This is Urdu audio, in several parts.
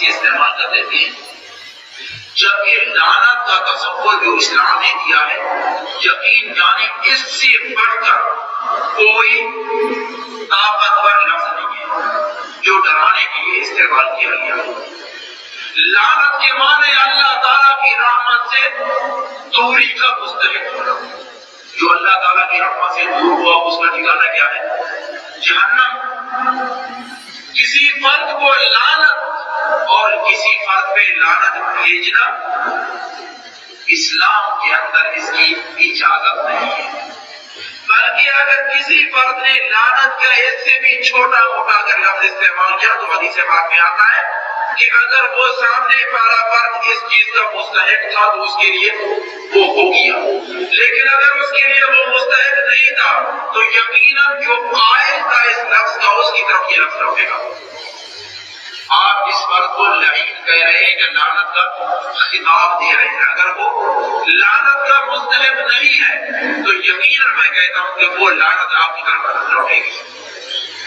سے استعمال کر دیتے ہیں، جبکہ لعنت کا تصور جو اسلام نے دیا ہے، یقین جانے اس سے بڑھ کر کوئی طاقتور لفظ نہیں ہے جو ڈرانے کے لیے استعمال کیا گیا ہے۔ لعنت کے معنی اللہ تعالیٰ کی رحمت سے دوری کا مستحق ہونا۔ جو اللہ تعالیٰ کی رحمت سے دور ہوا اس کا ٹھکانہ کیا ہے؟ جہنم۔ کسی فرد کو لعنت اور کسی فرد پہ لعنت بھیجنا اسلام کے اندر اس کی اجازت نہیں ہے، بلکہ اگر کسی فرد نے لعنت کا اس سے بھی چھوٹا موٹا اگر لفظ استعمال کیا تو حدیث پاک میں آتا ہے کہ اگر وہ سامنے والا فرد اس چیز کا مستحق تھا تو اس کے لیے وہ ہو گیا، لیکن اگر اس کے لیے وہ مستحق نہیں تھا تو یقیناً جو قائل تھا اس لفظ کا اس کی طرف یہ لفظ رکھے گا۔ آپ اس فرد کو لعین کہہ رہے ہیں کہ لعنت کا خطاب دے رہے ہیں، اگر وہ لعنت کا مستحق نہیں ہے تو یقیناً میں کہتا ہوں کہ وہ لعنت آپ کی طرف لوٹے گی،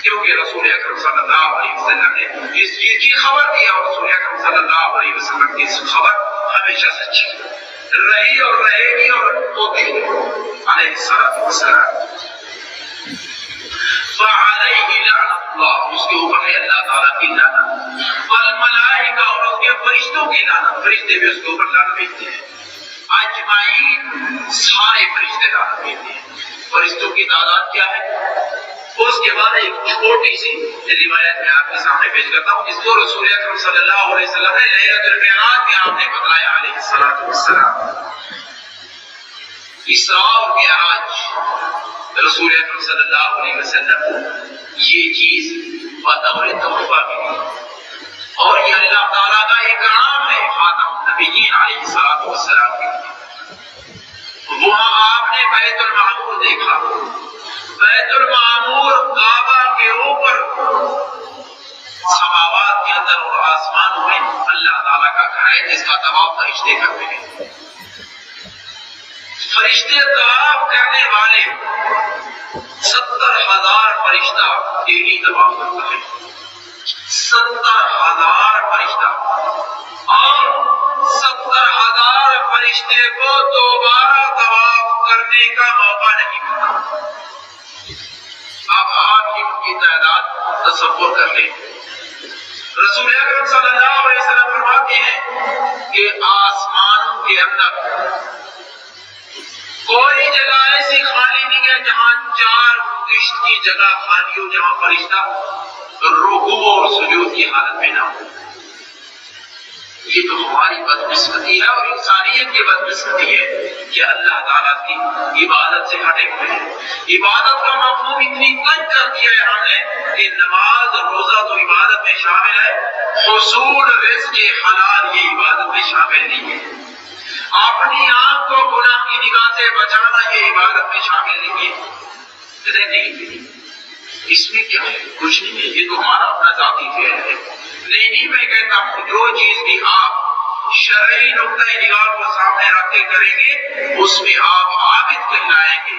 کیونکہ رسول اکرم صلی اللہ علیہ وسلم نے اس چیز کی خبر دی اور رسول اکرم صلی اللہ علیہ وسلم کی اس خبر ہمیشہ سچی رہی اور رہے گی اور ہوتی ہے علیہ السلام۔ فعلیہ لعنت اللہ، اس کے اوپر ہے اللہ تعالیٰ کی لعنت، والملائکہ اور اس کے فرشتوں کی لعنت، فرشتے بھی اس کے اوپر لعنت بھیجتے ہیں، اجمعین سارے فرشتے لعنت بھیجتے ہیں۔ فرشتوں کی تعداد کیا ہے؟ اس کے بعد ایک چھوٹی سی روایت میں آپ کے سامنے پیش کرتا ہوں جس کو رسول اکرم صلی اللہ علیہ وسلم نے لیلۃ المعراج میں آپ نے بتلایا علیہ السلام۔ اسراء اور معراج رسول اکرم صلی اللہ علیہ وسلم کو یہ چیز بطور تحفہ ملی اور یہ اللہ تعالیٰ کا اکرام ہے خاتم النبیین علیہ السلام کے لیے۔ وہاں آپ نے بیت المعمور دیکھا، بیت المعمور کعبہ کے اوپر سماوات کے اندر اور آسمانوں میں اللہ تعالیٰ کا گھر ہے جس کا طواف فرشتے کرتے ہیں۔ فرشتے طواف کرنے والے 70,000 فرشتہ ڈیلی طواف کرتا ہے، 70,000 فرشتہ، اور 70,000 فرشتے کو دوبارہ طواف کرنے کا موقع نہیں ملتا۔ اب آپ ان کی تعداد تصور کر لیں۔ رسول اکرم صلی اللہ علیہ وسلم فرماتے ہیں کہ آسمانوں کے اندر کوئی جگہ ایسی خالی نہیں ہے جہاں 4 مشت کی جگہ خالی ہو، جہاں فرشتہ رکوع اور سجود کی حالت میں نہ ہو۔ یہ تو ہماری بدقسمتی ہے اور انسانیت کی بدقسمتی ہے کہ اللہ تعالیٰ کی عبادت سے ہٹے ہوئے ہیں۔ عبادت کا مفہوم اتنی تنگ کر دیا ہے ہم نے کہ نماز اور روزہ تو عبادت میں شامل ہے، حصول رزق حلال یہ عبادت میں شامل نہیں ہے، اپنی آنکھ کو گناہ کی نگاہ سے بچانا یہ عبادت میں شامل نہیں ہے۔ نہیں، اس میں کیا ہے؟ کچھ نہیں ہے، یہ تو ہمارا اپنا ذاتی فعل ہے۔ نہیں، میں کہتا ہوں جو چیز بھی آپ شرعی نقطۂ نگاہ کو سامنے رکھ کے کریں گے اس میں آپ عابد کہلائیں گے،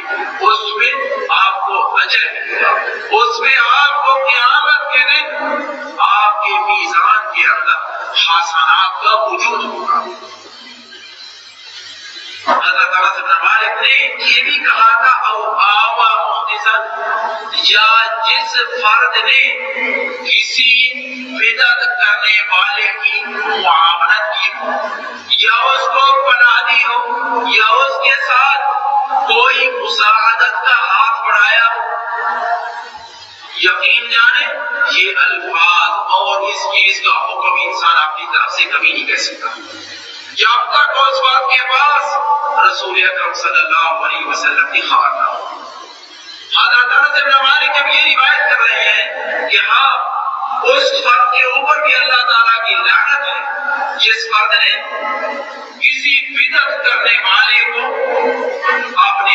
اس میں آپ کو اجر ملے گا، اس میں آپ کو قیامت کے دن آپ کے میزان کے اندر حسنات کا وجود ہوگا۔ حضرت انس بن مالک نے یہ بھی کہا تھا او آوا محدثا، یا جس فرد نے کسی بدعت کرنے والے کی معاونت کی ہو، یا اس کو پناہ دی ہو، یا اس کے ساتھ کوئی مساعدت کا ہاتھ بڑھایا ہو، یقین جانے یہ الفاظ اور اس چیز کا حکم انسان اپنی طرف سے کبھی نہیں کہہ سکتا جب تک اس وقت کے پاس رسول اکرم صلی اللہ علیہ وسلم کی خبر نہ ہو۔ حضرت انس بن مالک جب یہ روایت کر رہے ہیں کہ ہاں اس فرد کے اوپر بھی اللہ تعالیٰ کی لعنت ہے جس فرد نے کسی بدعت کرنے والے کو اپنے